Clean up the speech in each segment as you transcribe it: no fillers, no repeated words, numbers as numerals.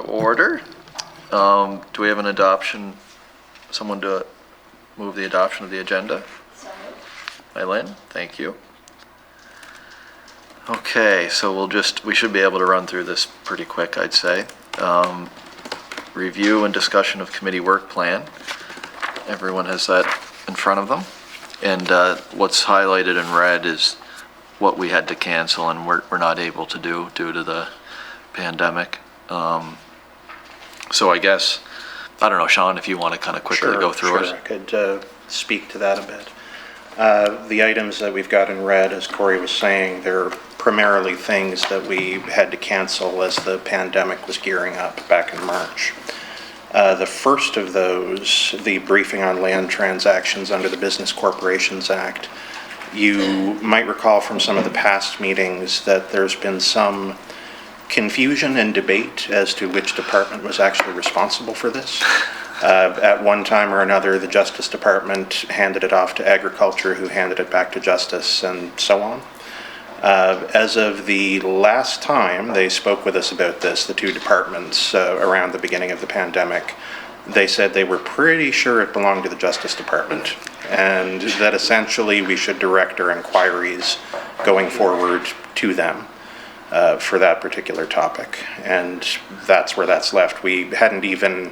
order. Do we have an adoption? Someone to move the adoption of the agenda? So moved. Eileen, thank you. Okay, so we should be able to run through this pretty quick, I'd say. Review and discussion of committee work plan. Everyone has that in front of them. And what's highlighted in red is what we had to cancel and we're not able to do due to the pandemic. So I guess, I don't know, Sean, if you want to kind of quickly go through it. Sure, I could speak to that a bit. The items that we've got in red, as Corey was saying, they're primarily things that we had to cancel as the pandemic was gearing up back in March. The first of those, the briefing on land transactions under the Business Corporations Act, you might recall from some of the past meetings that there's been some confusion and debate as to which department was actually responsible for this. At one time or another, the Justice Department handed it off to Agriculture, who handed it back to Justice, and so on. As of the last time they spoke with us about this, the two departments, around the beginning of the pandemic, they said they were pretty sure it belonged to the Justice Department, and that essentially we should direct our inquiries going forward to them for that particular topic. And that's where that's left. We hadn't even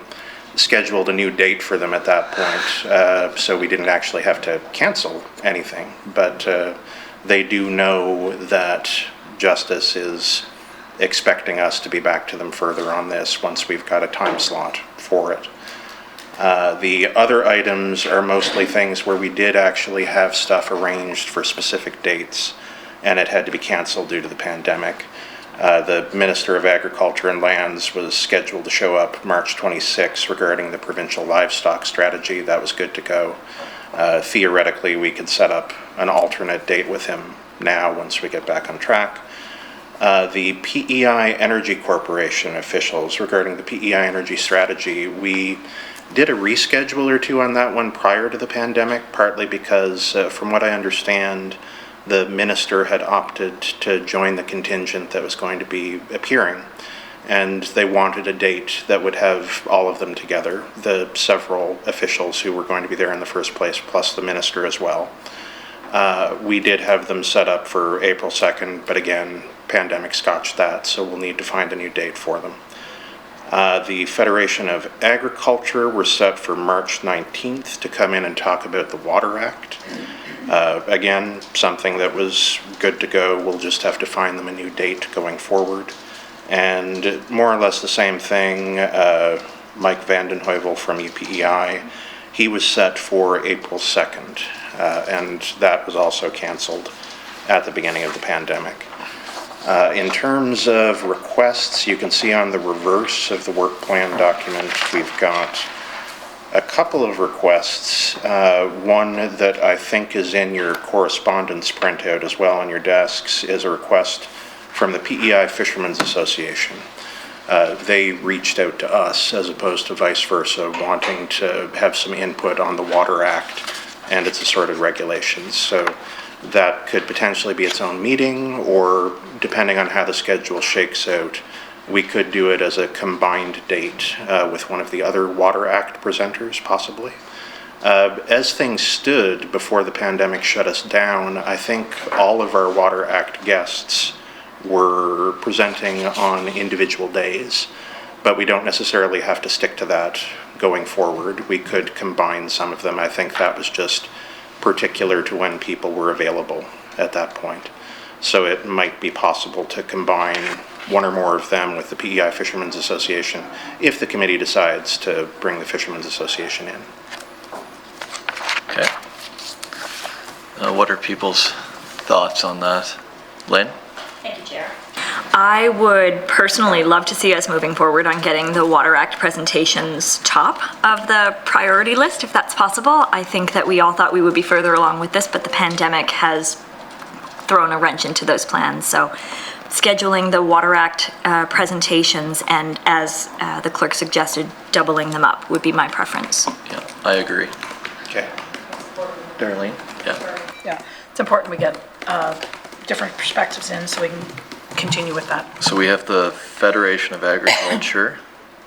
scheduled a new date for them at that point, so we didn't actually have to cancel anything. But they do know that Justice is expecting us to be back to them further on this once we've got a time slot for it. The other items are mostly things where we did actually have stuff arranged for specific dates and it had to be canceled due to the pandemic. The Minister of Agriculture and Lands was scheduled to show up March 26 regarding the provincial livestock strategy. That was good to go. Theoretically, we could set up an alternate date with him now once we get back on track. The PEI Energy Corporation officials regarding the PEI Energy strategy, we did a reschedule or two on that one prior to the pandemic, partly because, from what I understand, the minister had opted to join the contingent that was going to be appearing, and they wanted a date that would have all of them together, the several officials who were going to be there in the first place, plus the minister as well. We did have them set up for April 2nd, but again, pandemic scotched that, so we'll need to find a new date for them. The Federation of Agriculture were set for March 19th to come in and talk about the Water Act. Again, something that was good to go. We'll just have to find them a new date going forward. And more or less the same thing, Mike Vandenheuvel from UPEI, he was set for April 2nd, and that was also canceled at the beginning of the pandemic. In terms of requests, you can see on the reverse of the work plan document, we've got a couple of requests. One that I think is in your correspondence printout as well on your desks is a request from the PEI Fishermen's Association. They reached out to us as opposed to vice versa, wanting to have some input on the Water Act and its assorted regulations. So that could potentially be its own meeting, or depending on how the schedule shakes out, we could do it as a combined date with one of the other Water Act presenters, possibly. As things stood before the pandemic shut us down, I think all of our Water Act guests were presenting on individual days, but we don't necessarily have to stick to that going forward. We could combine some of them. I think that was just particular to when people were available at that point. So it might be possible to combine one or more of them with the PEI Fishermen's Association if the committee decides to bring the Fishermen's Association in. Okay. What are people's thoughts on that? Lynn? Thank you, Chair. I would personally love to see us moving forward on getting the Water Act presentations top of the priority list, if that's possible. I think that we all thought we would be further along with this, but the pandemic has thrown a wrench into those plans. So scheduling the Water Act presentations and, as the clerk suggested, doubling them up would be my preference. Yeah, I agree. Okay. Darlene? Yeah. Yeah, it's important we get different perspectives in so we can continue with that. So we have the Federation of Agriculture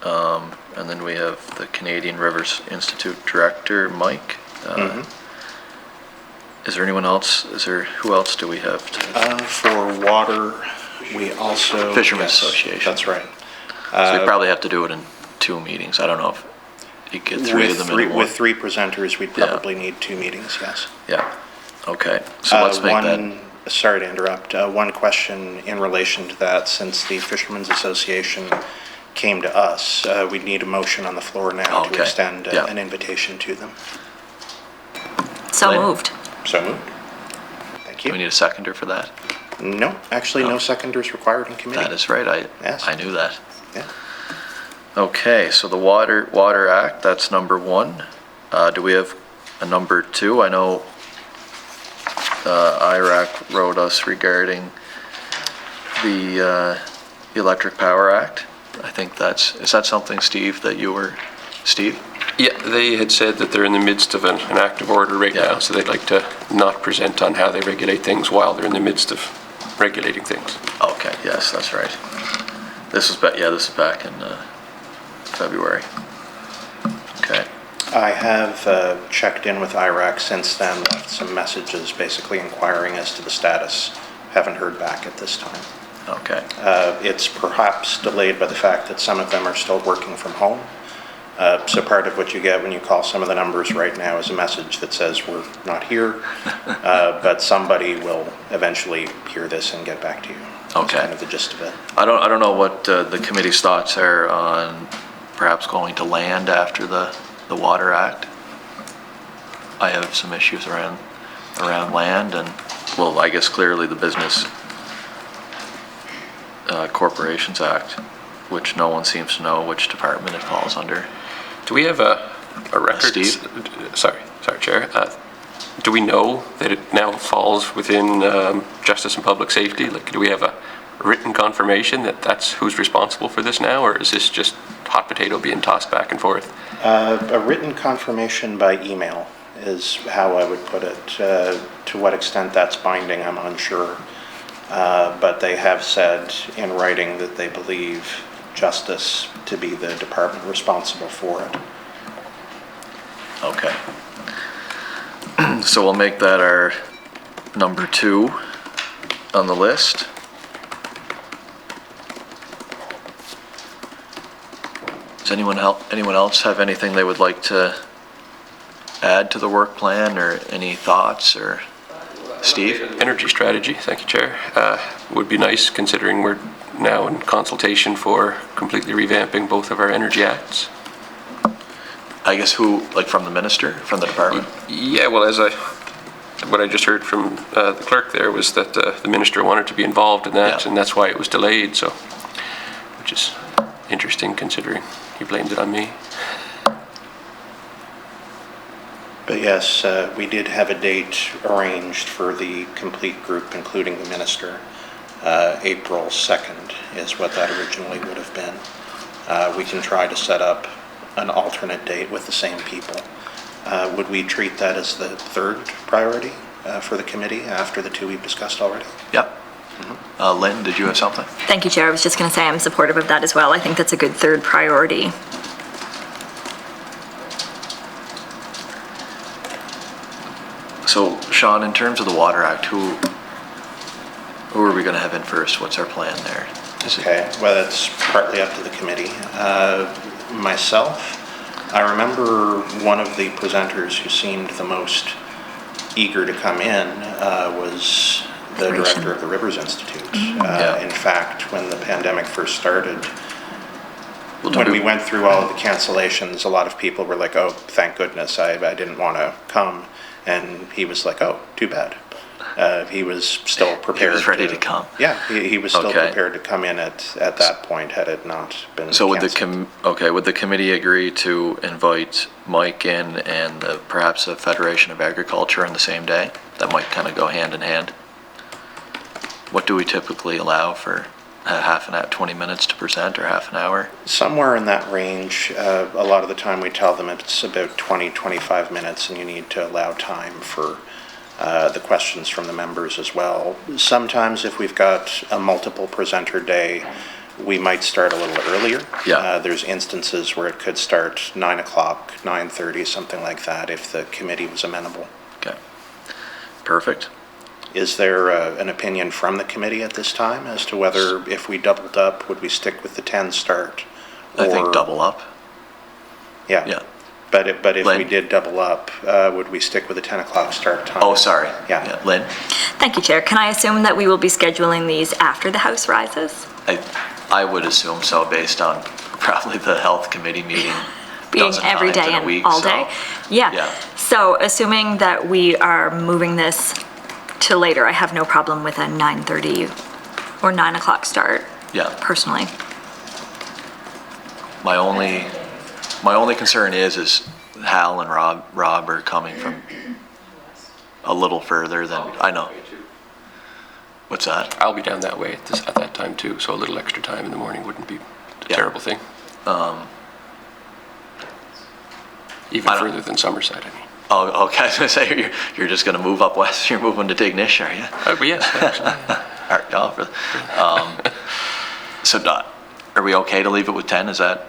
And then we have the Canadian Rivers Institute Director, Mike. Is there anyone else? Who else do we have? For water, we also... Fishermen's yes, Association. That's right. So we probably have to do it in 2 meetings. I don't know if you get 3 of them in one. With 3 presenters, we'd probably need 2 meetings, yes. Yeah, okay. So let's make that, Sorry to interrupt. One question in relation to that, since the Fishermen's Association came to us, we'd need a motion on the floor now to Okay, extend yeah. an invitation to them. So Lynn? moved. So moved. Thank do we you. need a seconder for that? No, actually, no No. seconders required in committee. That is right, Yes. I knew that. Yeah. Okay, so the Water Act, that's number 1. Do we have a number 2? I know IRAC wrote us regarding the Electric Power Act. I think is that something, Steve, that you were, Steve? Yeah, they had said that they're in the midst of an active order right Yeah. now, so they'd like to not present on how they regulate things while they're in the midst of regulating things. Okay, yes, that's right. This is back in February. Okay, I have checked in with IRAC since then, left some messages basically inquiring as to the status. Haven't heard back at this time. okay, It's perhaps delayed by the fact that some of them are still working from home. So part of what you get when you call some of the numbers right now is a message that says we're not here, but somebody will eventually hear this and get back to you. That's Okay. kind of the gist of it. I don't know what the committee's thoughts are on perhaps going to land after the Water Act. I have some issues around land and, well, I guess clearly the Business Corporations Act, which no one seems to know which department it falls under. Do we have a record? Steve? Sorry, Chair. Do we know that it now falls within Justice and Public Safety? Like, do we have a written confirmation that that's who's responsible for this now, or is this just hot potato being tossed back and forth? A written confirmation by email is how I would put it. To what extent that's binding, I'm unsure. But they have said in writing that they believe Justice to be the department responsible for it. Okay. So we'll make that our number 2 on the list. Does anyone else have anything they would like to add to the work plan, or any thoughts, or Steve? Energy strategy, thank you, Chair. Would be nice, considering we're now in consultation for completely revamping both of our energy acts. I guess who, like from the minister, from the department? Yeah, well, what I just heard from the clerk there was that the minister wanted to be involved in that, Yeah. and that's why it was delayed, so, which is interesting considering he blamed it on me. But yes, we did have a date arranged for the complete group, including the minister. April 2nd is what that originally would have been. We can try to set up an alternate date with the same people. Would we treat that as the 3rd priority for the committee after the 2 we've discussed already? Yep. Lynn, did you have something? Thank you, Chair. I was just going to say I'm supportive of that as well. I think that's a good 3rd priority. So, Sean, in terms of the Water Act, who are we going to have in first? What's our plan there? Okay, well, that's partly up to the committee. Myself, I remember one of the presenters who seemed the most eager to come in was the director of the Rivers Institute. Yeah. In fact, when the pandemic first started, Well, when we went through all of the cancellations, a lot of people were like, oh, thank goodness, I didn't want to come. And he was like, oh, too bad. He was still prepared. He was ready to come. Yeah, he was still Okay. prepared to come in at that point had it not been So would canceled. would the committee agree to invite Mike in and perhaps the Federation of Agriculture on the same day? That might kind of go hand in hand. What do we typically allow for half an hour, 20 minutes to present, or half an hour? Somewhere in that range. A lot of the time we tell them it's about 20, 25 minutes, and you need to allow time for the questions from the members as well. Sometimes if we've got a multiple presenter day, we might start a little earlier. Yeah. There's instances where it could start 9 o'clock, 9:30, something like that, if the committee was amenable. Okay. Perfect. Is there an opinion from the committee at this time as to whether, if we doubled up, would we stick with the 10 start? I think or- double up. Yeah. Yeah. But if we Lynn? did double up, would we stick with the 10 o'clock start time? Oh, sorry. Yeah. Lynn? Thank you, Chair. Can I assume that we will be scheduling these after the House rises? I would assume so, based on probably the health committee meeting Being dozen every times day in a and week, all so- day? Yeah. Yeah. So assuming that we are moving this to later, I have no problem with a 9:30 or 9 o'clock start, Yeah. personally. My only concern is Hal and Rob are coming from a little further than, I know. What's that? I'll be down that way at that time too, so a little extra time in the morning wouldn't be a Yeah. terrible thing. Even I don't- further than Summerside, I mean. Oh, okay, I was gonna say, you're just gonna move up west, you're moving to Dignish, are you? But yes, actually. All right, so are we okay to leave it with 10? Is that,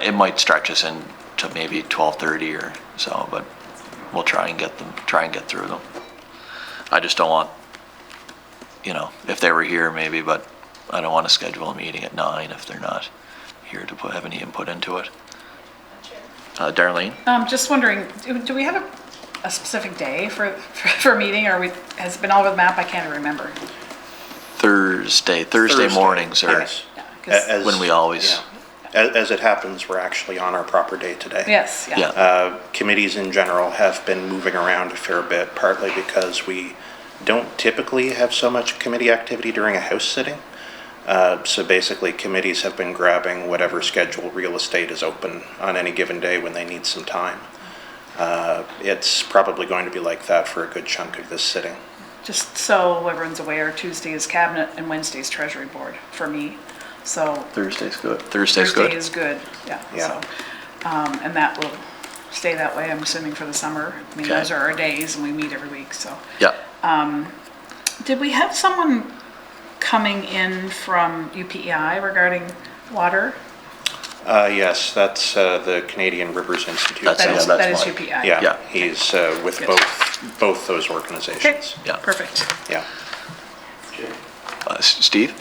it might stretch us into maybe 12:30 or so, but we'll try and get through them. I just don't want, if they were here maybe, but I don't want to schedule a meeting at 9 if they're not here to have any input into it. Darlene? Just wondering, do we have a specific day for a meeting, or has it been all over the map? I can't remember. Thursday mornings are Yes. Yeah, 'cause- when we always, Yeah. As it happens, we're actually on our proper day today. Yes, yeah. yeah, Committees in general have been moving around a fair bit, partly because we don't typically have so much committee activity during a House sitting. So basically, committees have been grabbing whatever scheduled real estate is open on any given day when they need some time. It's probably going to be like that for a good chunk of this sitting. Just so everyone's aware, Tuesday is Cabinet and Wednesday is Treasury Board for me. So Thursday's good. Thursday good? is good, yeah. Yeah. So, and that will stay that way, I'm assuming, for the summer. I mean, Okay. those are our days and we meet every week, so. Yeah. Did we have someone coming in from UPEI regarding water? Yes, that's the Canadian Rivers Institute. That's- That yeah, is that's that is mine. UPEI? Yeah, Yeah. he's with Good. both those Okay, organizations. Yeah. perfect. Yeah. Steve?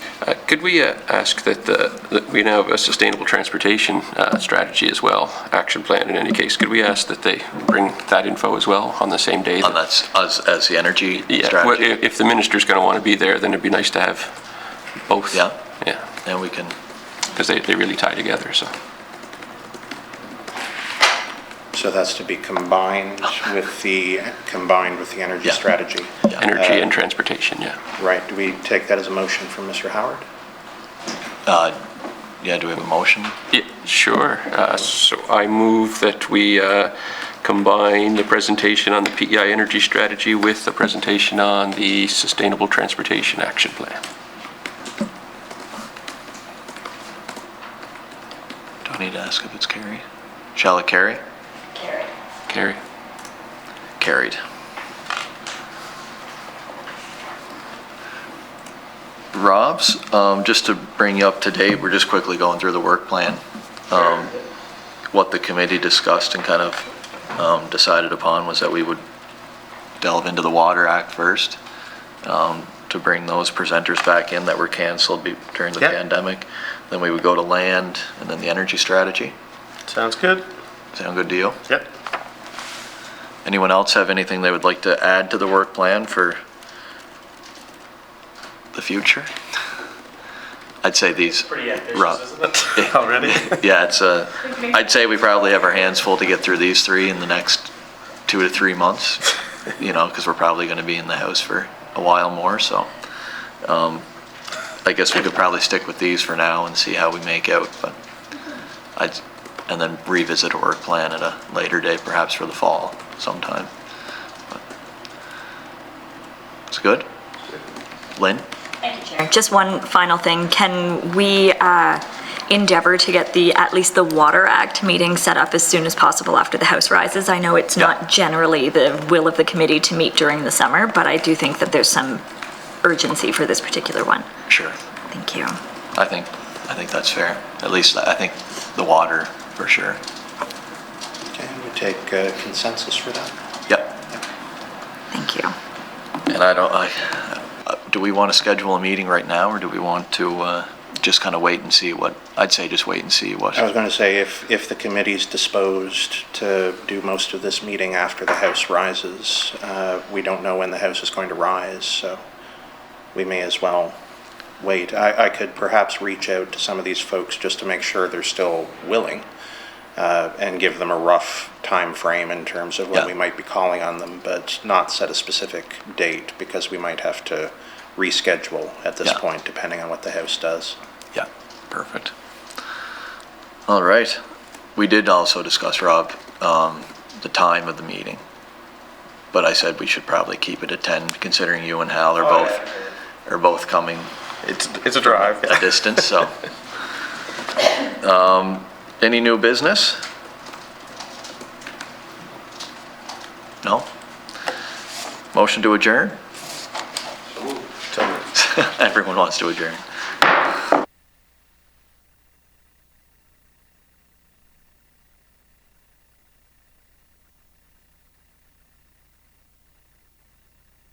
Could we ask that we now have a sustainable transportation strategy as well, action plan in any case? Could we ask that they bring that info as well on the same day? And that's as the energy Yeah, well, strategy? if the minister's going to want to be there, then it'd be nice to have both. Yeah. Yeah, And we can, because they really tie together, so. So that's to be combined with the energy Yeah. strategy. Yeah. Energy and transportation, yeah. Right, do we take that as a motion from Mr. Howard? yeah, do we have a motion? Yeah, sure. So I move that we combine the presentation on the PEI energy strategy with the presentation on the Sustainable Transportation Action Plan. Do I need to ask if it's carried? Shall it carry? Carrie? Carried. Rob's, just to bring you up to date, we're just quickly going through the work plan. What the committee discussed and kind of decided upon was that we would delve into the Water Act first, to bring those presenters back in that were canceled during the Yep. pandemic. Then we would go to land and then the energy strategy. Sounds good. Sound good to you? Yep. Anyone else have anything they would like to add to the work plan for the future? I'd say these. Pretty Rob. ambitious, isn't it? Already? Yeah, I'd say we probably have our hands full to get through these three in the next 2 to 3 months, because we're probably going to be in the house for a while more, so. I guess we could probably stick with these for now and see how we make out, but and then revisit a work plan at a later date, perhaps for the fall sometime. But it's good? Lynn? Thank you, Chair. Just one final thing. Can we endeavor to get at least the Water Act meeting set up as soon as possible after the House rises? I know it's not generally the will of the committee to meet during the summer, but I do think that there's some urgency for this particular one. Sure. Thank you. I think I think that's fair. At least I think the water, for sure. Okay, we take consensus for that. Yep. Thank you. And do we want to schedule a meeting right now, or do we want to just kind of wait and see what, I'd say just wait and see what. I was going to say, if the committee's disposed to do most of this meeting after the House rises, we don't know when the House is going to rise, so we may as well wait. I could perhaps reach out to some of these folks just to make sure they're still willing, and give them a rough time frame in terms of when we might be calling on them, but not set a specific date, because we might have to reschedule at this point, depending on what the House does. Yeah, perfect. All right. We did also discuss, Rob, the time of the meeting, but I said we should probably keep it at 10, considering you and Hal are both coming It's a drive. a distance, so. Any new business? No? Motion to adjourn? Everyone wants to adjourn.